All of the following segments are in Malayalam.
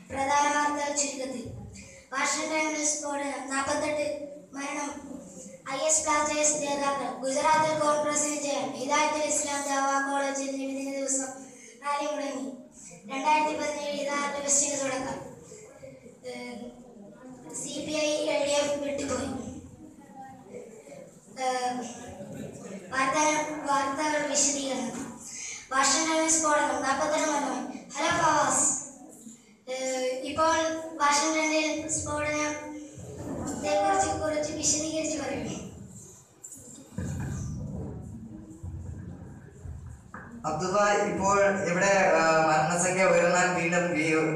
പ്രധാന വാർത്തകൾ ചുരുക്കത്തിൽ. വാഷിംഗ്ടൺ സ്ഫോടനം, 48 മരണം, IS ബ്ലാസ്റ്റേഴ്സ് ജേതാക്കൾ, ഗുജറാത്തിൽ കോൺഗ്രസിന് ജയം, ഹിദായത്തുൽ ഇസ്ലാം ദഅവ കോളേജിൽ നിമിദിന ദിവസം റാലി മുടങ്ങി, 2017 ഹിദായത്തുൽ ഫെസ്റ്റിന് തുടക്കം, CPI LDF വിട്ടുപോയി. വാർത്തകൾ വിശദീകരണം. വാഷിംഗ്ടൺ സ്ഫോടനം, 48 മരണം. ഹലോ ഫവാസ്, ഇപ്പോൾ വാഷിംഗ്ടണിൽ സ്ഫോടനത്തെ കുറിച്ച് വിശദീകരിച്ച് പറയൂ. അബ്ദുള്ള, ഇപ്പോൾ ഇവിടെ മരണസംഖ്യ ഉയർന്നാൽ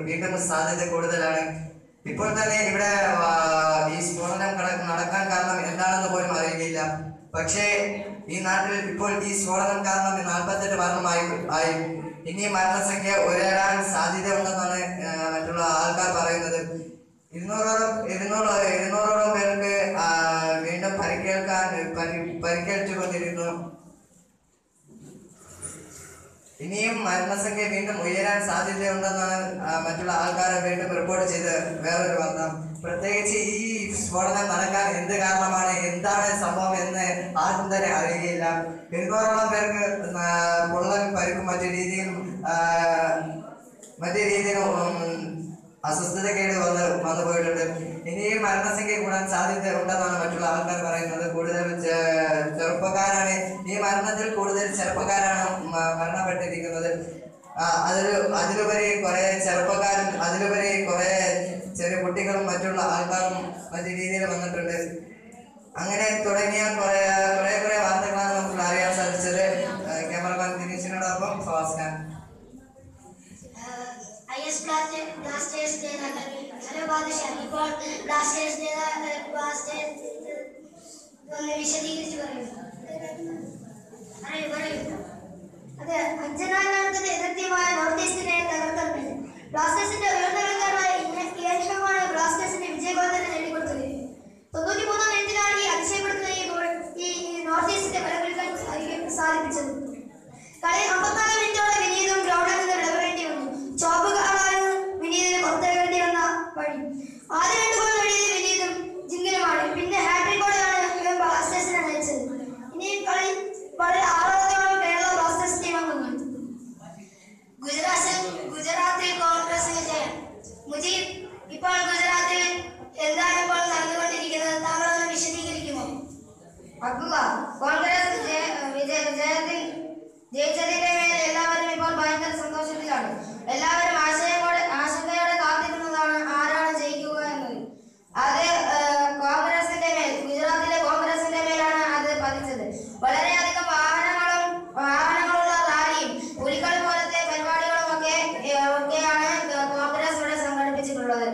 വീണ്ടും സാധ്യത കൂടുതലാണ്. ഇപ്പോൾ തന്നെ ഇവിടെ ഈ സ്ഫോടനം നടക്കാൻ കാരണം എന്താണെന്ന് പോലും അറിയുകയില്ല. പക്ഷേ ഈ നാട്ടിൽ ഇപ്പോൾ ഈ സ്ഫോടനം കാരണം 48 മരണമായി. ഇനി മരണസംഖ്യ ഉയരാൻ സാധ്യത ഉണ്ടെന്നാണ് മറ്റുള്ള ആൾക്കാർ പറയുന്നത്. 200ഓളം പേർക്ക് വീണ്ടും പരിക്കേറ്റുകൊണ്ടിരുന്നു. ഇനിയും മരണസംഖ്യ വീണ്ടും ഉയരാൻ സാധ്യതയുണ്ടെന്നാണ് മറ്റുള്ള ആൾക്കാരെ വീണ്ടും റിപ്പോർട്ട് ചെയ്ത് വേറൊരു വാർത്ത. പ്രത്യേകിച്ച് ഈ സ്ഫോടനം നടക്കാൻ എന്ത് കാരണമാണ്, എന്താണ് സംഭവം എന്ന് ആർക്കും തന്നെ അറിയുകയില്ല. 200ഓളം പേർക്ക് പൊള്ളൽ പരിക്കും മറ്റു രീതിയിലും അസ്വസ്ഥതക്കേട് വന്നു പോയിട്ടുണ്ട്. ഇനിയും മരണസംഖ്യ കൂടാൻ സാധ്യത ഉണ്ടെന്നാണ് മറ്റുള്ള ആൾക്കാർ പറയുന്നത്. കൂടുതൽ ചെറുപ്പക്കാരാണ് ഈ മരണത്തിൽ കൂടുതൽ ചെറുപ്പക്കാരാണ് മരണപ്പെട്ടിരിക്കുന്നത്. അതിലുപരി കുറെ ചെറുപ്പക്കാരും അതിലുപരി കുറെ ചെറിയ കുട്ടികളും മറ്റുള്ള ആൾക്കാരും മറ്റു രീതിയിൽ വന്നിട്ടുണ്ട്. അങ്ങനെ തുടങ്ങിയ കുറെ വാർത്തകളാണ് നമുക്ക് അറിയാൻ സാധിച്ചത്. ക്യാമറമാൻ ദിനേശിനോടൊപ്പം ഫവാസ് ഖാൻ. IS ബ്ലാസ്റ്റേഴ്സ് ജേതാക്കൾ. ഹലോ ബാദുഷ, ഇപ്പോൾ ബ്ലാസ്റ്റേഴ്സ് ഒന്ന് വിശദീകരിച്ച് പറയൂ. അതെ, 5-4 എതിർത്തിയുമായ നോർത്ത് ഈസ്റ്റിനെ തകർത്തത് ബ്ലാസ്റ്റേഴ്സിന്റെ ഉയർന്ന കളിക്കാരനായ ഇയാൻഷമാണ് ബ്ലാസ്റ്റേഴ്സിന്റെ വിജയഗോൾ നേടിക്കൊടുത്തത്. 93-ാം മിനിറ്റിലാണ് ഈ അതിശയപ്പെടുത്തുന്ന ഈ നോർത്ത് ഈസ്റ്റിന്റെ ബലപ്പെടുത്താൻ സാധിപ്പിച്ചത്. കളി 54 മിനിറ്റോടെ വിനീതും ഗ്രൗണ്ടിൽ നിന്ന് വിടപെടേണ്ടി വന്നു. ചോപ്പ് കാണാനും വിനീതിന് പുറത്തേക്കേണ്ടി വന്ന വഴി. ആദ്യ 2 ഗോൾ നേടിയത് വിനീതും ജിങ്കിലുമാണ്. പിന്നെ ഹാട്രിക്കോടെയാണ് ഇവൻ ബ്ലാസ്റ്റേഴ്സിനെ നയിച്ചത്. ഇനിയും കളി വളരെ ആഹ്ലാദത്തോടെ കേരള ബ്ലാസ്റ്റേഴ്സ് ടീം അംഗങ്ങൾ. ഗുജറാത്തിൽ കോൺഗ്രസിന് ജയം. മുജീബ്, ഇപ്പോൾ ഗുജറാത്തിൽ എന്താണ് ഇപ്പോൾ നടന്നുകൊണ്ടിരിക്കുന്നത്, താങ്കൾ ഒന്ന് വിശദീകരിക്കുമോ? അബ്ദുള്ള, കോൺഗ്രസ് ജയിച്ചതിന്റെ മേൽ എല്ലാവരും ഇപ്പോൾ ഭയങ്കര സന്തോഷത്തിലാണ്. എല്ലാവരും ആശങ്കയോടെ കാത്തിരുന്നതാണ് ആരാണ് ജയിക്കുക എന്നത്. അത് കോൺഗ്രസിന്റെ മേൽ, ഗുജറാത്തിലെ കോൺഗ്രസിന്റെ മേലാണ് അത് പതിച്ചത്. വളരെയധികം വാഹനങ്ങളുള്ള റാലിയും പുലിക്കളി പോലത്തെ പരിപാടികളും ഒക്കെയാണ് കോൺഗ്രസ് ഇവിടെ സംഘടിപ്പിച്ചിട്ടുള്ളത്.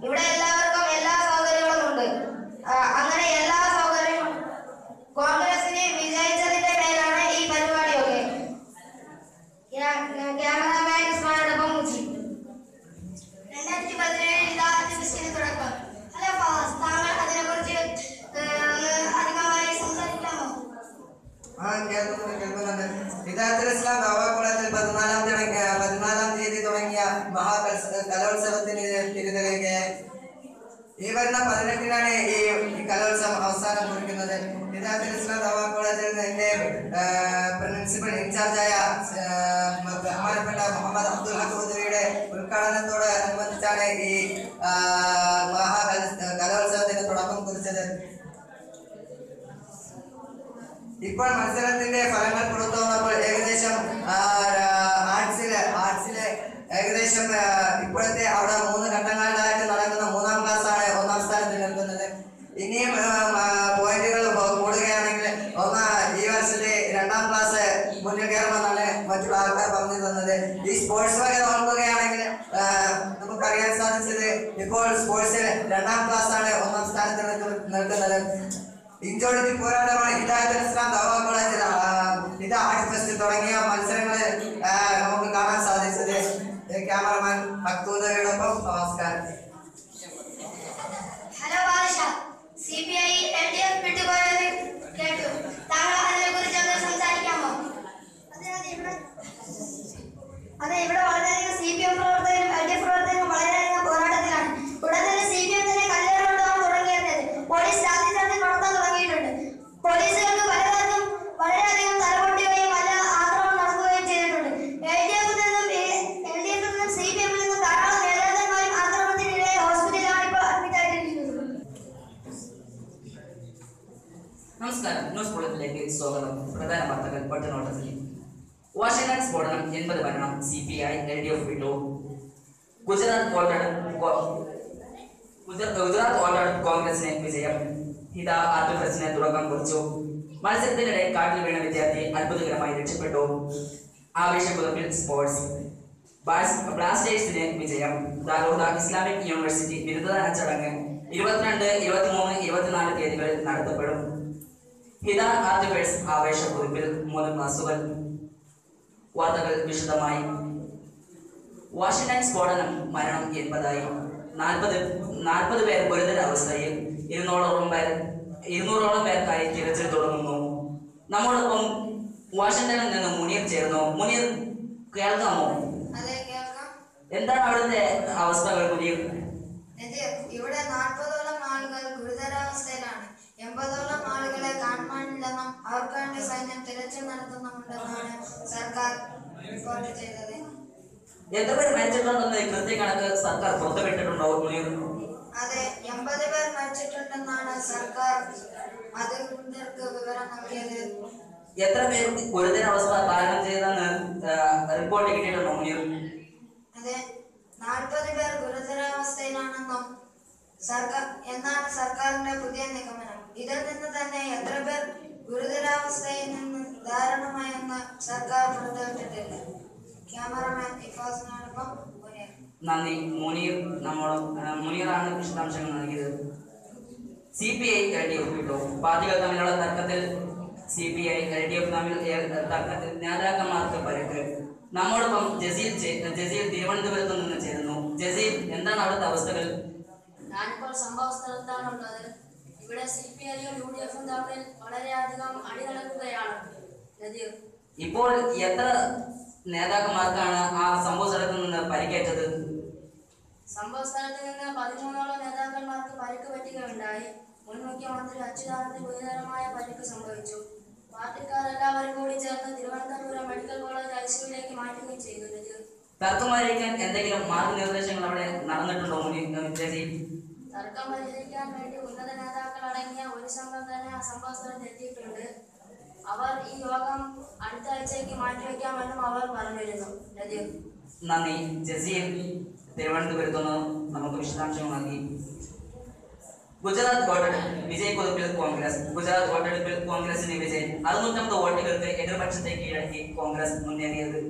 ഇവിടെ എല്ലാവർക്കും എല്ലാ സൗകര്യങ്ങളും ഉണ്ട്. അങ്ങനെ എല്ലാ സൗകര്യവും കോൺഗ്രസിന് വിജയിച്ചതിന്റെ മേലാണ് ഈ പരിപാടിയൊക്കെ. ക്യാമറമാൻ ഉസ്മാനോടൊപ്പം മുജി. 2017 ഹിദായത്തുൽ ഫെസ്റ്റിന് തുടക്കം. ഹലോ ഫവാസ്, താങ്കൾ അതിനെക്കുറിച്ച് അധികമായി സംസാരിക്കാമോ? കേൾക്കുന്നുണ്ട്. ഹിദായത്തുൽ ഇസ്ലാം ദഅവ കോളേജിൽ 14-ാം തീയതി തുടങ്ങിയ കലോത്സവത്തിന് തിരുതെളിയുകയായി. ഈ വരുന്ന 18-നാണ് ഈ കലോത്സവം അവസാനം കുറിക്കുന്നത്. ഹിദായത്തുൽ ഇസ്ലാം ദഅവ കോളേജിൽ എന്റെ പ്രിൻസിപ്പൽ ഇൻചാർജായ ബഹുമാനപ്പെട്ട മുഹമ്മദ് അബ്ദുൽ ഹഖൂദിയുടെ ഉദ്ഘാടനത്തോട് അനുബന്ധിച്ചാണ് ഈ കലോത്സവത്തിന് തുടക്കം കുറിച്ചത്. ഇപ്പോൾ മത്സരത്തിന്റെ ഫലങ്ങൾ പുറത്തു വന്നപ്പോൾ ഏകദേശം ആർട്സിലെ ഏകദേശം ഇപ്പോഴത്തെ അവിടെ 3 ഘട്ടങ്ങളിലായിട്ട് നടക്കുന്ന 3-ാം ക്ലാസ്സാണ് 1-ാം സ്ഥാനത്ത് നിൽക്കുന്നത്. ഇനിയും പോയിന്റുകൾ കൂടുകയാണെങ്കിൽ ഈ വർഷത്തെ 2-ാം ക്ലാസ് മുന്നിൽ കയറുമെന്നാണ് മറ്റുള്ള ആൾക്കാർ പറഞ്ഞു തന്നത്. ഈ സ്പോർട്സ് വക നോക്കുകയാണെങ്കിൽ നമുക്കറിയാൻ സാധിച്ചത് ഇപ്പോൾ സ്പോർട്സിൽ 2-ാം ക്ലാസ്സാണ് 1-ാം സ്ഥാനത്ത് നിൽക്കുന്നത്. ഇഞ്ചോടിച്ച് പോരാട്ടമാണ് ഹിദായത്തുൽ ഇസ്ലാം ദഅവ കോളേജിൽ ഹിദായത്ത് ഫെസ്റ്റ് തുടങ്ങിയ മത്സരങ്ങളിൽ നമുക്ക് കാണാൻ സാധിച്ചത്. ക്യാമറമാൻ മക്തൂദയോടൊപ്പം Fawas Khan. Hello Badusha, CPI LDF വിട്ടുപോയത് കേട്ടു. താങ്കൾ അതിനെക്കുറിച്ച് ഒന്ന് സംസാരിക്കാമോ? അതെ, ഇവിടെ സ്വാഗതം. പ്രധാന വാർത്തകൾ ഒറ്റനോട്ടത്തിൽ. വാഷിംഗ്ടൺ സ്ഫോടനം 80 മരണം. CPI LDF വിട്ടു. ഗുജറാത്ത് ഓൾറെഡി കോൺഗ്രസിന് വിജയം. ഹിത ആർട്ടിഫിസിന് തുടക്കം കുറിച്ചു. മത്സരത്തിനിടെ കാട്ടിൽ വീണ വിദ്യാർത്ഥി അത്ഭുതകരമായി രക്ഷപ്പെട്ടു. ആവേശക്കുതിപ്പിൽ സ്പോർട്സ്. ബ്ലാസ്റ്റേഴ്സിന് വിജയം. ദാരൂദ ഇസ്ലാമിക് യൂണിവേഴ്സിറ്റി ബിരുദദാന ചടങ്ങ് 22, 23, 24 തീയതികളിൽ നടത്തപ്പെടും. ഹിത ആർട്ടിഫിസ് ആവേശക്കുതിപ്പിൽ 3 ക്ലാസുകൾ. വാർത്തകൾ വിശദമായി. വാഷിംഗ്ടൺ സ്ഫോടനം മരണം 80ആയി. 40 പേർ ഗുരുതരാവസ്ഥയിൽ. 200ഓളം പേർക്കായി തിരച്ചിൽ തുടങ്ങുന്നു. നമ്മോടൊപ്പം വാഷിംഗ്ടണിൽ നിന്ന് മുനീർ ചേർന്നു. മുനീർ, കേൾക്കാമോ? എന്താണ് അവിടുത്തെ അവസ്ഥകൾ മുനീർ? ഇവിടെ 40ഓളം ആളുകൾ ഗുരുതരാവസ്ഥയിലാണ്. 80ഓളം ആളുകളെ കാണാനില്ലെന്നും അവർക്ക് വേണ്ടി സൈന്യം തിരച്ചിൽ നടത്തുന്നുണ്ടെന്നാണ് സർക്കാർ റിപ്പോർട്ട് ചെയ്തത്. എത്ര പേർ മരിച്ചിട്ടുണ്ടെന്ന് കൃത്യകണക്ക് സർക്കാർ പുറത്തുവിട്ടിട്ടുണ്ടോ മുനീർ? അതെ, 80 പേർ മരിച്ചിട്ടുണ്ടെന്നാണ് സർക്കാർ അധികൃതർക്ക് വിവരം നൽകിയത്. എത്ര പേർ ഗുരുതരാവസ്ഥ തരണം ചെയ്തെന്ന് റിപ്പോർട്ട് കിട്ടിയിട്ടുണ്ടോ മുനീർ? അതെ, 40 പേർ ഗുരുതരാവസ്ഥയിലാണെന്നും എന്നാണ് സർക്കാരിന്റെ പുതിയ നിഗമനം. ഇതിൽ നിന്ന് തന്നെ എത്ര പേർ ഗുരുതരാവസ്ഥയിൽ നിന്ന് ധാരണമായെന്ന് സർക്കാർ പുറത്തുവിട്ടിട്ടില്ല. ക്യാമറമാൻ ഇഫാസിനോടൊപ്പം മുനീർ. നന്ദി മുനീർ. മുനീറാണ് വിശദാംശങ്ങൾ നൽകിയത്. CPI LDF വിട്ടു. പാർട്ടികൾ തമ്മിലുള്ള തർക്കത്തിൽ CPI LDF തമ്മിൽ തർക്കത്തിൽ നേതാക്കന്മാർക്ക് പരിക്ക്. നമ്മോടൊപ്പം ജസീൽ തിരുവനന്തപുരത്ത് നിന്ന് ചേരുന്നു. ജസീൽ, എന്താണ് അവിടുത്തെ അവസ്ഥകൾ? ഞാനിപ്പോൾ സംഭവ സ്ഥലത്താണുള്ളത്. ഇവിടെ CPIയും UDF തമ്മിൽ വളരെയധികം അടി നടക്കുകയാണ്. ഇപ്പോൾ എത്ര നേതാക്കന്മാർക്കാണ് ആ സംഭവ സ്ഥലത്ത് നിന്ന് പരിക്കേറ്റത്? സംഭവ സ്ഥലത്ത് നിന്ന് 13ഓളം നേതാക്കന്മാർക്ക് പരിക്ക് പറ്റുകയുണ്ടായി. മുൻ മുഖ്യമന്ത്രി അച്യുതാനന്ദന് ഗുരുതരമായ പരിക്ക് സംഭവിച്ചു. പാർട്ടിക്കാർ എല്ലാവരും കൂടി ചേർന്ന് തിരുവനന്തപുരം മെഡിക്കൽ കോളേജ് ICUവിലേക്ക് മാറ്റുകയും ചെയ്തു. തർക്കം പരിഹരിക്കാൻ എന്തെങ്കിലും മാർഗനിർദ്ദേശങ്ങൾ അവിടെ നടന്നിട്ടുണ്ടോ ജസീൽ? തർക്കം പരിഹരിക്കാൻ വേണ്ടി ഉന്നത നേതാക്കൾ അടങ്ങിയ ഒരു സംഘം തന്നെ ആ സംഭവ സ്ഥലത്ത് എത്തിയിട്ടുണ്ട്. അവർ ഈ യോഗം അടുത്ത ആഴ്ചയ്ക്ക് മാറ്റിവെക്കാമെന്നും അവർ പറഞ്ഞിരുന്നു. നന്ദി ജസീൽ തിരുവനന്തപുരത്ത് നിന്ന് നമുക്ക് വിശദാംശങ്ങൾ നൽകി. ഗുജറാത്ത് വിജയക്കുതിപ്പിൽ കോൺഗ്രസ്. ഗുജറാത്ത് വോട്ടെടുപ്പിൽ കോൺഗ്രസിന് വിജയം. 650 വോട്ടുകൾക്ക് എതിർപക്ഷത്തെ കീഴടക്കി കോൺഗ്രസ് മുന്നേറിയത്.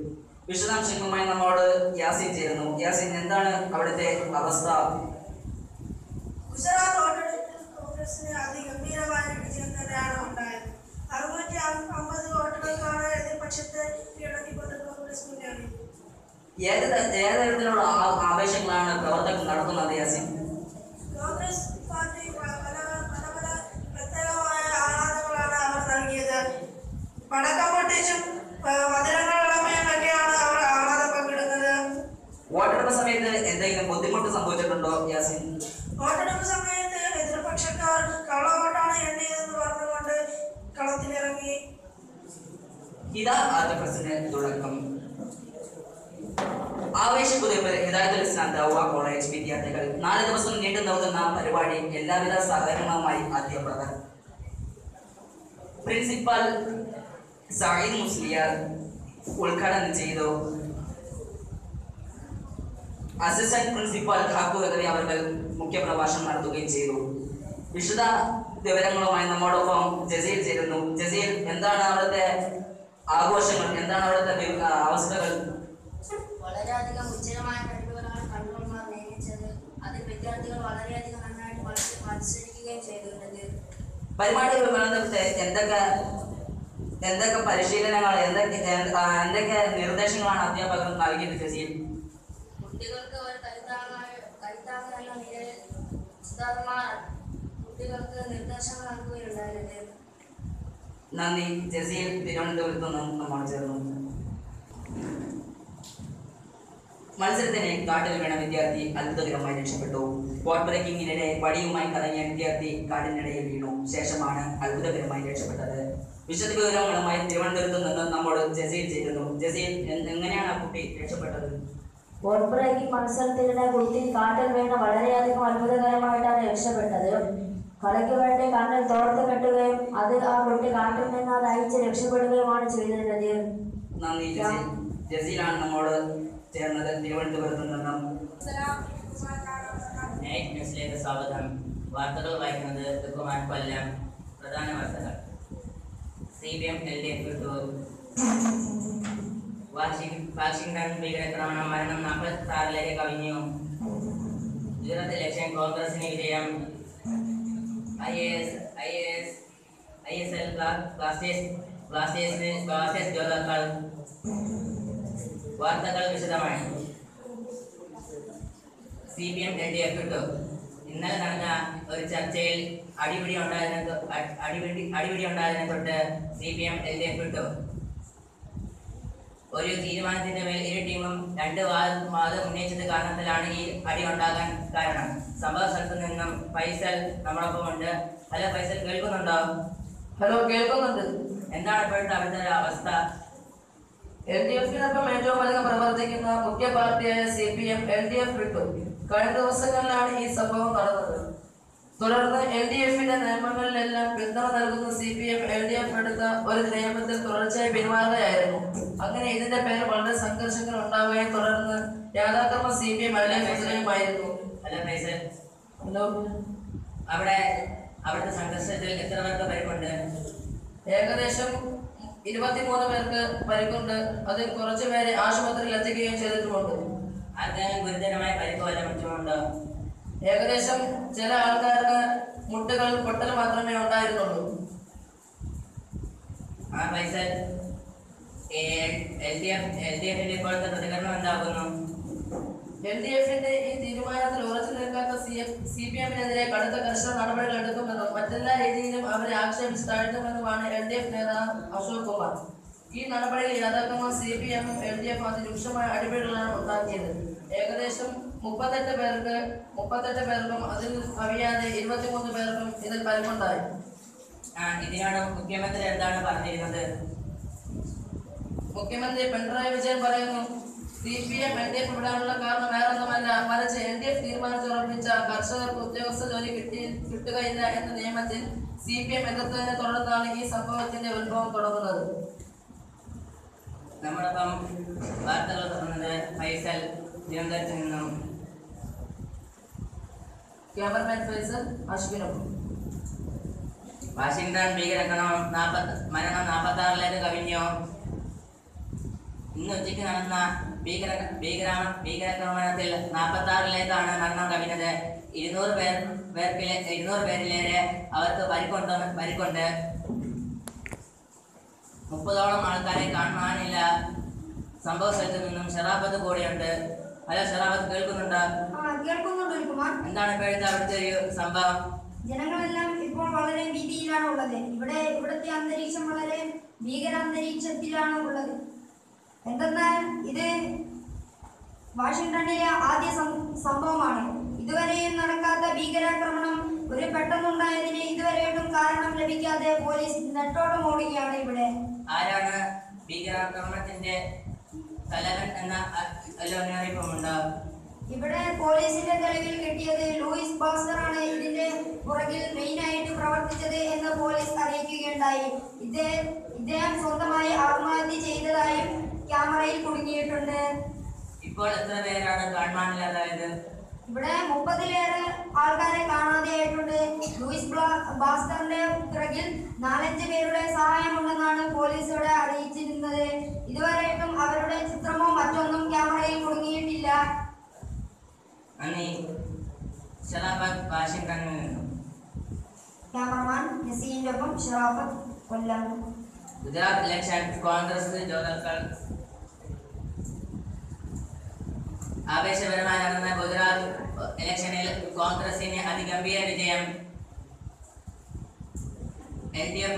വിശദാംശങ്ങളുമായി നമ്മോട് യാസിൻ ചേരുന്നു. യാസിൻ, എന്താണ് അവിടുത്തെ അവസ്ഥ? ഗുജറാത്ത് വോട്ടെടുപ്പിൽ കോൺഗ്രസിന് അതിഗംഭീരമായ വിജയം തന്നെയാണ് ഉണ്ടായത്. 650 വോട്ടുകൾക്കാണ് എതിർപക്ഷത്തെ കീഴടക്കിക്കൊണ്ട് കോൺഗ്രസ് മുന്നേറിയത്. ഏത് തരത്തിലുള്ള ആവേശങ്ങളാണ് പ്രവർത്തകർ നടത്തുന്നത് യാസിൻ? കോൺഗ്രസ് പാർട്ടി പല പ്രത്യേകമായ ആഹ്ലാദങ്ങളാണ് അവർ നൽകിയത്. പടക്കം പൊട്ടിച്ചും മധുരങ്ങളൊക്കെയാണ് അവർ ആഹ്ലാദം പങ്കിടുന്നത്. വോട്ടെടുപ്പ് സമയത്ത് എന്തെങ്കിലും ബുദ്ധിമുട്ട് സംഭവിച്ചിട്ടുണ്ടോ യാസിൻ? വോട്ടെടുപ്പ് സമയത്ത് എതിർപക്ഷക്കാർ കള്ളവോട്ടാണ് എണ്ണിയതെന്ന് പറഞ്ഞുകൊണ്ട് കളത്തിലിറങ്ങി. ഇതാ ആർട്ടിഫിസിന് തുടക്കം. ആവേശക്കുതിപ്പിൽ ഹിദായത്തുൽ ഇസ്ലാം ദഅ്വ കോളേജ് വിദ്യാർത്ഥികൾ 4 ദിവസം നീണ്ടു നിൽക്കുന്ന പരിപാടി എല്ലാവിധ സഹകരണവുമായി അധ്യാപകർ. പ്രിൻസിപ്പൽ സഈദ് മുസ്ലിയാർ ഉദ്ഘാടനം ചെയ്തു. അസിസ്റ്റന്റ് പ്രിൻസിപ്പൽ ഖാക്കുവകരി അവർ മുഖ്യപ്രഭാഷണം നടത്തുകയും ചെയ്തു. വിശദ വിവരങ്ങളുമായി നമ്മോടൊപ്പം ജസീൽ ചേരുന്നു. ജസീൽ, എന്താണ് അവിടുത്തെ ആഘോഷങ്ങൾ? എന്താണ് അവിടുത്തെ അവസ്ഥകൾ? വളരെയധികം ഉജ്ജ്വലമായ കഴിവുകളാണ് കൺട്രോളർമാർ നിയമിച്ചത്. അതിൽ വിദ്യാർത്ഥികൾ വളരെയധികം നന്നായിട്ട് മത്സരിക്കുകയും ചെയ്തിട്ടുണ്ട്. പരിപാടികൾ ബന്ധപ്പെട്ട് എന്തൊക്കെ പരിശീലനങ്ങൾ, എന്തൊക്കെ നിർദ്ദേശങ്ങളാണ് അധ്യാപകർ നൽകിയത് ജസീൽ? കുട്ടികൾക്ക് ഒരു കരുത്താങ്ങ് എന്ന നിലയിൽ ഉസ്താദുമാർ കുട്ടികൾക്ക് നിർദ്ദേശങ്ങൾ നൽകുകയുണ്ടായിരുന്നു. നന്ദി ജസീൽ തിരുവനന്തപുരത്ത് നിന്നും നമ്മൾ ചേർന്നു. മത്സരത്തിന് കാട്ടിൽ വീണ വിദ്യാർത്ഥി അത്ഭുതകരമായി രക്ഷപ്പെട്ടു. വോട്ട് ബ്രേക്കിങ്ങിനിടെ വടിയുമായി കറങ്ങിയ വിദ്യാർത്ഥി കാടിനിടയിൽ വീണു. ശേഷമാണ് അത്ഭുതകരമായി രക്ഷപ്പെട്ടത്. വിശദവിവരങ്ങളുമായി തിരുവനന്തപുരത്ത് നിന്ന് നമ്മോട് ജസീൽ ചേരുന്നു. ജസീൽ, എങ്ങനെയാണ് ആ കുട്ടി രക്ഷപ്പെട്ടത്? വോട്ട് ബ്രേക്കിംഗ് മത്സരത്തിനിടെ കുട്ടി കാട്ടിൽ വീണ് വളരെയധികം അത്ഭുതകരമായിട്ടാണ് രക്ഷപ്പെട്ടത്. കളിക്ക് വേണ്ടി കണ്ണിൽ തോർത്ത് കെട്ടുകയും അത് ആ കുട്ടി കാട്ടിൽ നിന്ന് അത് അയച്ച് രക്ഷപ്പെടുകയുമാണ് ചെയ്തത്. നന്ദി. ജസീലാണ് നമ്മോട് ചേർന്നത് തിരുവനന്തപുരത്ത് നിന്നും. നൈറ്റ് ന്യൂസിലേക്ക് സ്വാഗതം. വാർത്തകൾ വായിക്കുന്നത് ദുഃഖമാൻ കൊല്ലം. പ്രധാന വാർത്തകൾ. CPM LDF വിട്ടു. വാഷിംഗ്ടൺ ഭീകരാക്രമണം, മരണം 46 കവിഞ്ഞു. ഗുജറാത്ത് ഇലക്ഷൻ കോൺഗ്രസിന് വിജയം. ISL ബ്ലാസ്റ്റേഴ്സ് ജോതാക്കൾ. വാർത്തകൾ വിശദമായി. CPM LDF വിട്ടു. ഇന്നലെ നടന്ന ഒരു ചർച്ചയിൽ അടിപിടി ഉണ്ടായതിനെ തൊട്ട് CPM LDF വിട്ടു. ഒരു തീരുമാനത്തിന്റെ മേൽ ഇരു ടീമും രണ്ട് വാദം ഉന്നയിച്ചത് കാരണത്തിലാണ് ഈ അടി ഉണ്ടാകാൻ കാരണം. സംഭവ സ്ഥലത്ത് നിന്നും ഫൈസൽ നമ്മളൊപ്പം ഉണ്ട്. ഹലോ ഫൈസൽ, കേൾക്കുന്നുണ്ടോ? ഹലോ, കേൾക്കുന്നുണ്ട്. എന്താണ് ഇപ്പോഴത്തെ അവിടുത്തെ അവസ്ഥ? LDF-നൊപ്പം ഏറ്റവും അധികം പ്രവർത്തിക്കുന്ന മുഖ്യ പാർട്ടിയായ CPM LDF വിട്ടു. കഴിഞ്ഞ ദിവസങ്ങളിലാണ് ഈ സംഭവം നടന്നത്. തുടർന്ന് LDF-ന്റെ നിയമങ്ങളിലെല്ലാം പിന്തുണ നൽകുന്ന CPM LDF എടുത്ത ഒരു നിയമത്തിൽ തുടർച്ചയായി പിന്മാറുകയായിരുന്നു. അങ്ങനെ ഇതിന്റെ പേരിൽ വളരെ സംഘർഷങ്ങൾ ഉണ്ടാവുകയും തുടർന്ന് യാഥാക്രമ CPM LDF എതിരെയുമായിരുന്നു. ഹലോ ഫൈസൽ. ഹലോ. അവിടുത്തെ സംഘർഷത്തിൽ എത്ര പേർക്ക് പരിക്കുണ്ട്? ഏകദേശം 23 പേർക്ക് പരിക്കുണ്ട്. അതിൽ കുറച്ചു പേരെ ആശുപത്രിയിൽ എത്തിക്കുകയും ചെയ്തിട്ടുമുണ്ട്. ആർക്കെങ്കിലും ഗുരുതരമായ പരിക്കോ വല്ല മറ്റുമുണ്ടോ? ഏകദേശം ചില ആൾക്കാർക്ക് മുട്ടുകളിൽ പൊട്ടൽ മാത്രമേ ഉണ്ടായിരുന്നുള്ളൂ. ഫൈസൽ, LDF-ന്റെ ഇപ്പോഴത്തെ പ്രതികരണം എന്താകുന്നു? LDF-ന്റെ ഈ തീരുമാനത്തിൽ ഉറച്ചു നിൽക്കാത്ത CPM-നെതിരെ കടുത്ത കർശന നടപടികൾ എടുക്കുമെന്നും മറ്റെല്ലാ രീതിയിലും അവരെ ആക്ഷേപിച്ച് താഴ്ത്തുമെന്നുമാണ് LDF നേതാവ് അശോക് കുമാർ. ഈ നടപടിയിൽ യാഥാർത്ഥ്യമായ CPM-ഉം LDF-ഉം അതിരൂക്ഷമായ അടിപിടികളാണ് ഉണ്ടാക്കിയത്. ഏകദേശം 38 പേർക്കും അതിൽ കവിയാതെ 23 പേർക്കും ഇതിൽ പരിക്കുണ്ടായി. ഇതിനോട് മുഖ്യമന്ത്രി എന്താണ് പറഞ്ഞിരുന്നത്? മുഖ്യമന്ത്രി പിണറായി വിജയൻ പറയുന്നു, CPM LDF വിടാനുള്ള കാരണം വേറൊന്നുമല്ല, മറിച്ച് LDF തീരുമാനിച്ചുറപ്പിച്ച കർഷകർക്ക് ഉദ്യോഗസ്ഥ ജോലി കിട്ടുകയില്ല എന്ന നിയമത്തിൽ CPM എതിർത്തതിനെ തുടർന്നാണ് ഈ സംഭവത്തിന്റെ ഉത്ഭവം തുടങ്ങുന്നത്. നമ്മളിപ്പം വാർത്തകൾ തുടർന്നത് ഫൈസൽ തിരുവനന്തപുരത്ത് നിന്നും. ക്യാമറമാൻ ഫൈസൽ, അശ്വിനൊപ്പം. വാഷിംഗ്ടൺ ഭീകരാക്രമണം, മരണം 46 കവിഞ്ഞു. ഇന്ന് ഉച്ചയ്ക്ക് നടന്ന ഭീകരാക്രമണത്തിൽ 46 മരണം കവിഞ്ഞത്. 200 പേരിലേറെ അവർക്ക് പരിക്കുണ്ട്. 30ഓളം ആൾക്കാരെ കാണാനില്ല. സംഭവ സ്ഥലത്ത് നിന്നും ഷറാഫത്ത് കൂടെയുണ്ട്. ഹലോ ഷറാഫത്ത്, കേൾക്കുന്നുണ്ടോ? കേൾക്കുന്നുണ്ട് കുമാർ. എന്താണ് ഇപ്പോഴത്തെ അവിടുത്തെ ഒരു സംഭവം? ജനങ്ങളെല്ലാം ഇപ്പോൾ വളരെ ഭീതിയിലാണ് ഉള്ളത്. ഇവിടുത്തെ അന്തരീക്ഷം വളരെ ഭീകരാന്തരീക്ഷത്തിലാണ് ഉള്ളത്. എന്തെന്നാൽ ഇത് വാഷിംഗ്ടണിലെ ആദ്യ സംഭവമാണ്. ഇതുവരെയും നടക്കാത്ത ഭീകരാക്രമണം ഒരു പെട്ടെന്നുണ്ടായതിന് ഇതുവരെയായിട്ടും കാരണം ലഭിക്കാതെ പോലീസ് നെട്ടോളം ഓടുകയാണ് ഇവിടെ. ആരാണ് ഭീകരാക്രമണത്തിന്റെ തലവൻ എന്ന അറിയിപ്പുമുണ്ടോ? ഇവിടെ പോലീസിന്റെ തെളിവിൽ കിട്ടിയത് ലൂയിസ് ബാസ്റ്റർ ആണ് ഇതിന്റെ പുറകിൽ മെയിനായിട്ട് പ്രവർത്തിച്ചത് എന്ന് പോലീസ് അറിയിക്കുകയുണ്ടായി. ഇദ്ദേഹം സ്വന്തമായി ആത്മഹത്യ ചെയ്തതായും ക്യാമറയിൽ കുടുങ്ങിയിട്ടുണ്ട്. ഇപ്പോൾ എത്ര പേരാണ് കാണാനില്ലാതായത്? ഇവിടെ 30-ലേറെ ആൾക്കാരെ കാണാതെയായിട്ടുണ്ട്. ലൂയിസ് ബാസ്റ്ററിന്റെ പിറകിൽ 4-5 പേരുടെ സഹായമുണ്ടെന്നാണ് പോലീസ് ഇവിടെ അറിയിച്ചിരുന്നത്. ഇതുവരെയായിട്ടും അവരുടെ ചിത്രമോ മറ്റൊന്നും ക്യാമറയിൽ കുടുങ്ങിയിട്ടില്ല. നന്ദി. ഷറാഫത്ത്, വാഷിംഗ്ടണിൽ നിന്നും. ക്യാമറമാൻ നസീറിന്റെ ഒപ്പം ഷറാഫത്ത്, കൊല്ലം. ഗുജറാത്ത് ഇലക്ഷൻ കോൺഗ്രസ് ജോതാക്കൾ. ആവേശപരമായി നടന്ന ഗുജറാത്ത് ഇലക്ഷനിൽ കോൺഗ്രസിന് അതിഗംഭീര വിജയം. LDF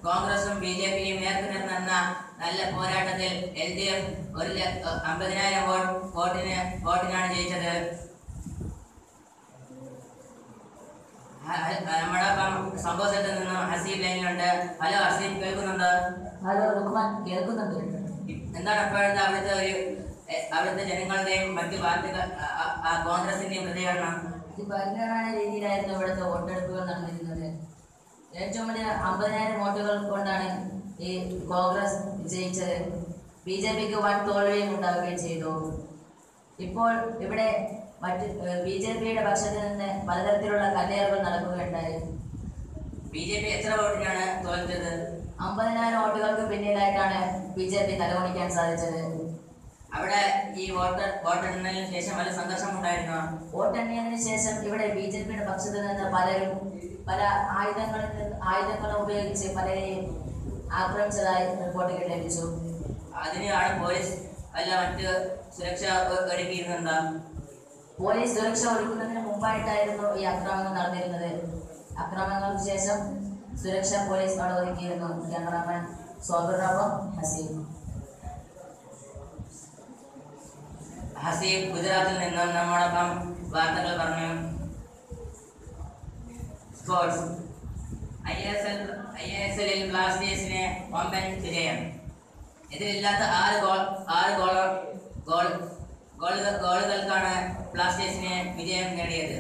കോൺഗ്രസും BJPയും നേർക്കുനേർ നടന്ന നല്ല പോരാട്ടത്തിൽ LDF 50,000 വോട്ടിനാണ് ജയിച്ചത്. നമ്മളൊപ്പം സംഭവ സ്ഥലത്ത് നിന്നും ഹസീബ് ലൈനിലുണ്ട്. ഹലോ ഹസീബ്, കേൾക്കുന്നുണ്ടോ? ഹലോ റുക്മാൻ, കേൾക്കുന്നുണ്ട്. എന്താണ് അപ്പോഴത്തെ അവിടുത്തെ ജനങ്ങളുടെയും മറ്റു പാർട്ടികൾ കോൺഗ്രസിന്റെയും പ്രതികരണം? അതിപരിണാമായ രീതിയിലായിരുന്നു ഇവിടുത്തെ വോട്ടെടുപ്പുകൾ നടന്നിരുന്നത്. ഏറ്റവും വലിയ 50,000 വോട്ടുകൾ കൊണ്ടാണ് ഈ കോൺഗ്രസ് വിജയിച്ചത്. BJPക്ക് വൻ തോൽവിയും ഉണ്ടാവുകയും ചെയ്തു. ഇപ്പോൾ ഇവിടെ മറ്റ് BJPയുടെ പക്ഷത്തിൽ നിന്ന് പലതരത്തിലുള്ള കല്ലേറുകൾ നടക്കുകയുണ്ടായി. BJP എത്ര വോട്ടിനാണ് തോൽച്ചത്? 50,000 വോട്ടുകൾക്ക് പിന്നിലായിട്ടാണ് BJP തലകുണിക്കാൻ സാധിച്ചത്. അവിടെ ഈ വോട്ടെണ്ണലിന് ശേഷം വല്ല സംഘർഷം ഉണ്ടായിരുന്നോ? വോട്ടെണ്ണിയതിനു ശേഷം ഇവിടെ BJPയുടെ പക്ഷത്തിൽ നിന്ന് പലരും പല ആയുധങ്ങളും ഉപയോഗിച്ച് പലരെയും ആക്രമിച്ചതായി റിപ്പോർട്ടുകൾ ലഭിച്ചു. അതിനാണ് പോലീസ് അല്ല മറ്റ് സുരക്ഷ ഒരുക്കിയിരുന്നെന്താ? പോലീസ് സുരക്ഷ ഒരുക്കുന്നതിന് മുമ്പായിട്ടായിരുന്നു ഈ ആക്രമണങ്ങൾ നടന്നിരുന്നത്. ആക്രമണങ്ങൾക്ക് ശേഷം സുരക്ഷ പോലീസ് അവിടെ ഒരുക്കിയിരുന്നു. ക്യാമറാമാൻ സോബിറോപ്പം ഹസീബ് ഗുജറാത്തിൽ നിന്നും നമ്മോടൊപ്പം വാർത്തകൾ പറഞ്ഞു. സ്പോർട്സ് ISL ബ്ലാസ്റ്റേഴ്സിന് വമ്പൻ വിജയം. എതിരില്ലാത്ത 6 ഗോളുകൾക്കാണ് ബ്ലാസ്റ്റേഴ്സിന് വിജയം നേടിയത്.